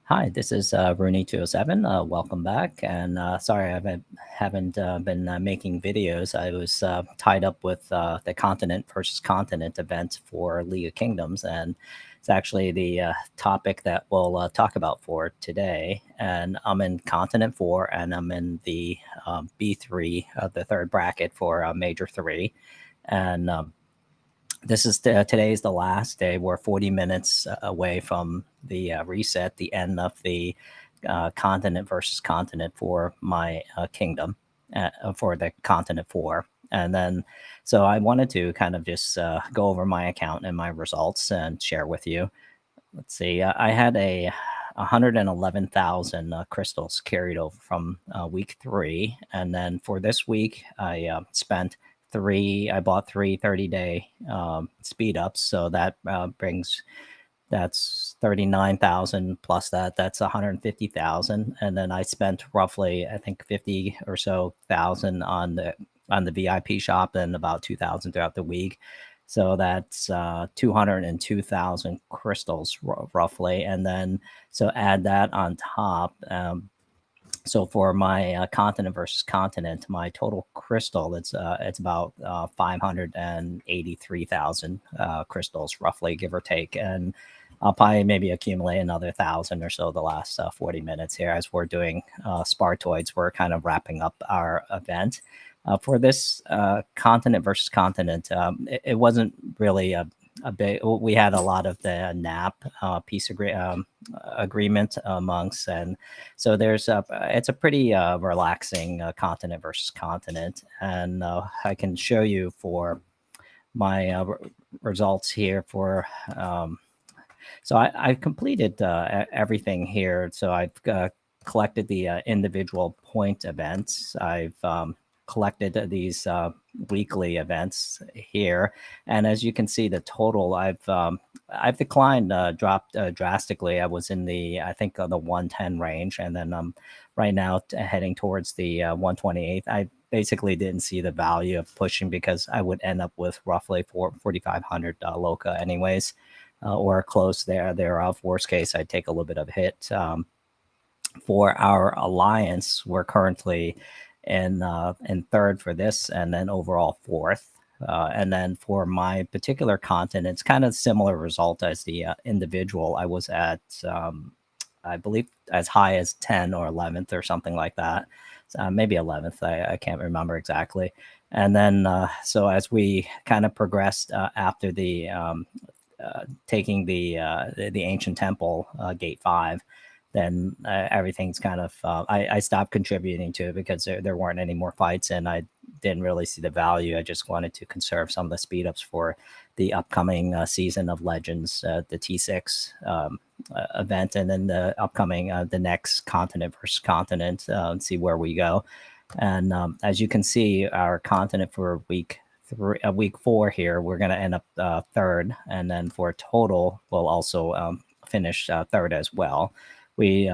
Hi, this is Rooney207. Welcome back. And sorry, I haven't been making videos. I was tied up with the continent versus continent event for League of Kingdoms. And it's actually the topic that we'll talk about for today. And I'm in Continent 4, and I'm in the B3, the third bracket for Major 3. And this is today is the last day. We're 40 minutes away from the reset, the end of the continent versus continent for my kingdom, for the continent 4. And then, so I wanted to kind of just go over my account and my results and share with you. Let's see, I had a 111,000 crystals carried over from week 3. And then for this week, I spent I bought three 30-day speed ups. So that that's 39,000 plus that's 150,000. And then I spent roughly, I think 50 or so thousand on the VIP shop, and about 2,000 throughout the week. So that's 202,000 crystals roughly. And then, so add that on top. So for my continent versus continent, my total crystal, it's about 583,000 crystals, roughly, give or take. And I'll probably maybe accumulate another 1,000 or so the last 40 minutes here as we're doing Spartoids. We're kind of wrapping up our event. For this continent versus continent, it wasn't really a big. We had a lot of the NAP peace agreement amongst, and so it's a pretty relaxing continent versus continent. And I can show you for my results here for. So I've completed everything here. So I've collected the individual point events. I've collected these weekly events here, and as you can see, the total I've declined, dropped drastically. I was in I think the 110 range, and then I'm right now heading towards the 128. I basically didn't see the value of pushing because I would end up with roughly 4,500 LOKA anyways, or close thereof. Worst case, I'd take a little bit of a hit. For our alliance, we're currently in third for this, and then overall fourth. And then for my particular continent, it's kind of similar result as the individual. I was at, I believe, as high as 10 or 11th or something like that. Maybe 11th. I can't remember exactly. And then, so as we kind of progressed after the taking the ancient temple, gate 5, then everything's kind of I stopped contributing to it because there weren't any more fights, and I didn't really see the value. I just wanted to conserve some of the speed ups for the upcoming season of Legends, the T6 event, and then the upcoming the next continent versus continent, and see where we go. And as you can see, our continent for week 4 here, we're going to end up third, and then for total, we'll also finish third as well. We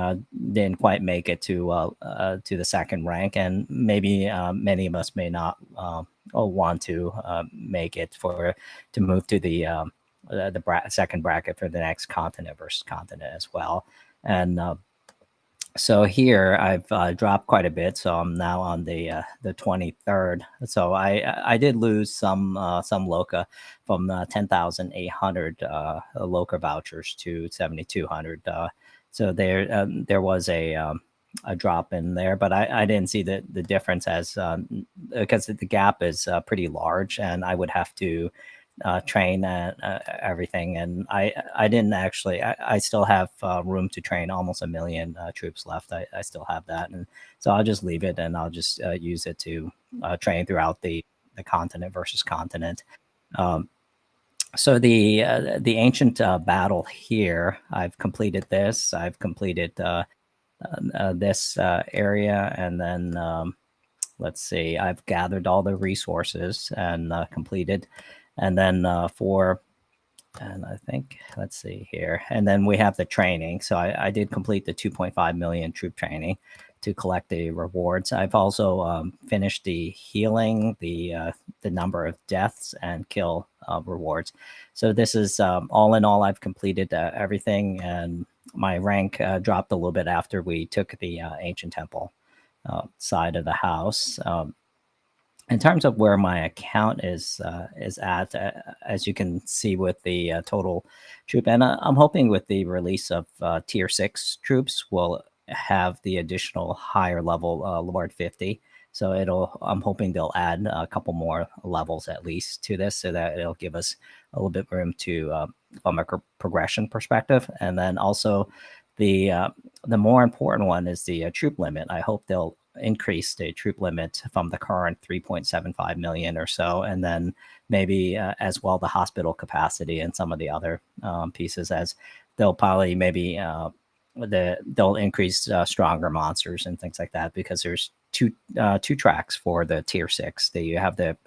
didn't quite make it to the second rank, and maybe many of us may not want to make it to move to the second bracket for the next continent versus continent as well. And so here I've dropped quite a bit, so I'm now on the 23rd. So I did lose some LOKA from 10,800 LOKA vouchers to 7,200. So there was a drop in there, but I didn't see the difference as because the gap is pretty large, and I would have to train everything, and I didn't actually. I still have room to train almost 1 million troops left. I still have that, and so I'll just leave it, and I'll just use it to train throughout the continent versus continent. Um, so the ancient battle here, I've completed this. I've completed this area, and then let's see, I've gathered all the resources and completed, and then and I think, let's see here, and then we have the training. So I did complete the 2.5 million troop training to collect the rewards. I've also finished the healing, the number of deaths and kill rewards. So this is all in all, I've completed everything, and my rank dropped a little bit after we took the ancient temple side of the house. In terms of where my account is at, as you can see with the total troop, and I'm hoping with the release of tier 6 troops, we'll have the additional higher level Lord 50. So I'm hoping they'll add a couple more levels at least to this, so that it'll give us a little bit room to from a progression perspective. And then also the uh, the more important one is the troop limit. I hope they'll increase the troop limit from the current 3.75 million or so, and then maybe as well the hospital capacity and some of the other pieces, as they'll probably maybe they'll increase stronger monsters and things like that, because there's two tracks for the tier 6. You have the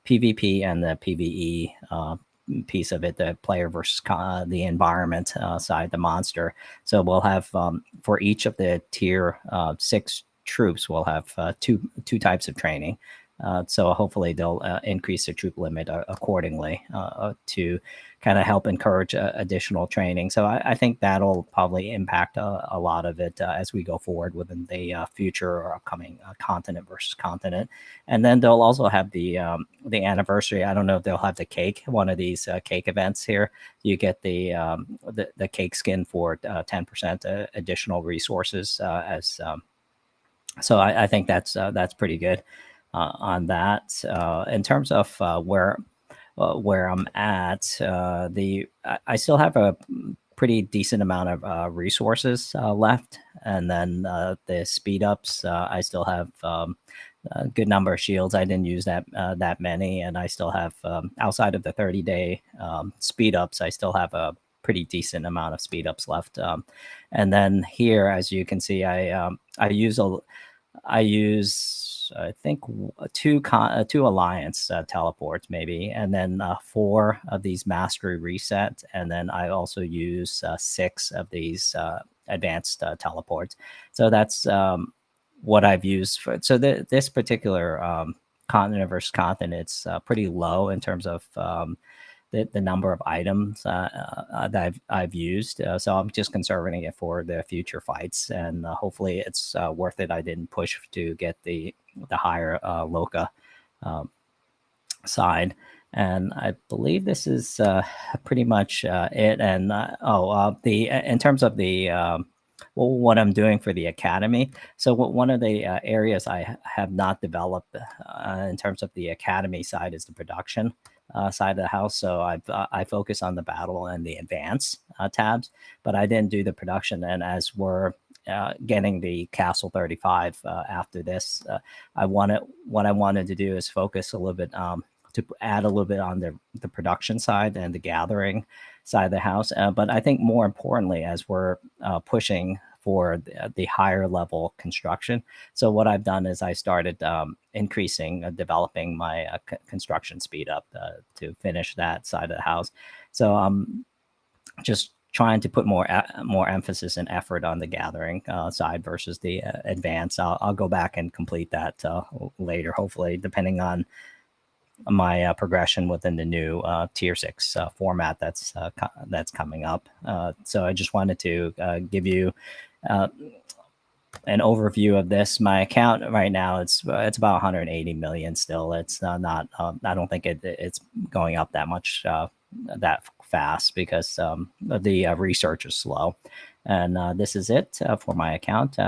PvP and the PvE piece of it, the player versus the environment side, the monster. So we'll have for each of the tier 6 troops, we'll have two types of training. So hopefully they'll increase the troop limit accordingly to kind of help encourage additional training. So I think that'll probably impact a lot of it as we go forward within the future or upcoming continent versus continent. And then they'll also have the anniversary. I don't know if they'll have the cake, one of these cake events here. You get the cake skin for 10% additional resources as so I think that's pretty good on that. In terms of where I'm at, I still have a pretty decent amount of resources left, and then the speed ups, I still have a good number of shields. I didn't use that many, and I still have outside of the 30-day speed ups, I still have a pretty decent amount of speed ups left. And then here, as you can see, I use I think two alliance teleports maybe, and then 4 of these mastery reset, and then I also use 6 of these advanced teleports. So that's what I've used for. So this particular continent versus continent, it's pretty low in terms of the number of items that I've used. So I'm just conserving it for the future fights, and hopefully it's worth it. I didn't push to get the higher LOKA side. And I believe this is pretty much it. And the in terms of the well, what I'm doing for the academy. So one of the areas I have not developed in terms of the academy side is the production side of the house. So I focus on the battle and the advance tabs, but I didn't do the production. And as we're getting the Castle 35 after this, what I wanted to do is focus a little bit to add a little bit on the production side and the gathering side of the house. But I think more importantly, as we're pushing for the higher level construction. So what I've done is I started increasing, developing my construction speed up to finish that side of the house. So I'm just trying to put more emphasis and effort on the gathering side versus the advance. I'll go back and complete that later, hopefully, depending on my progression within the new tier 6 format that's coming up. So I just wanted to give you an overview of this. My account right now, it's about 180 million still. It's not I don't think it's going up that much that fast, because the research is slow. And this is it for my account.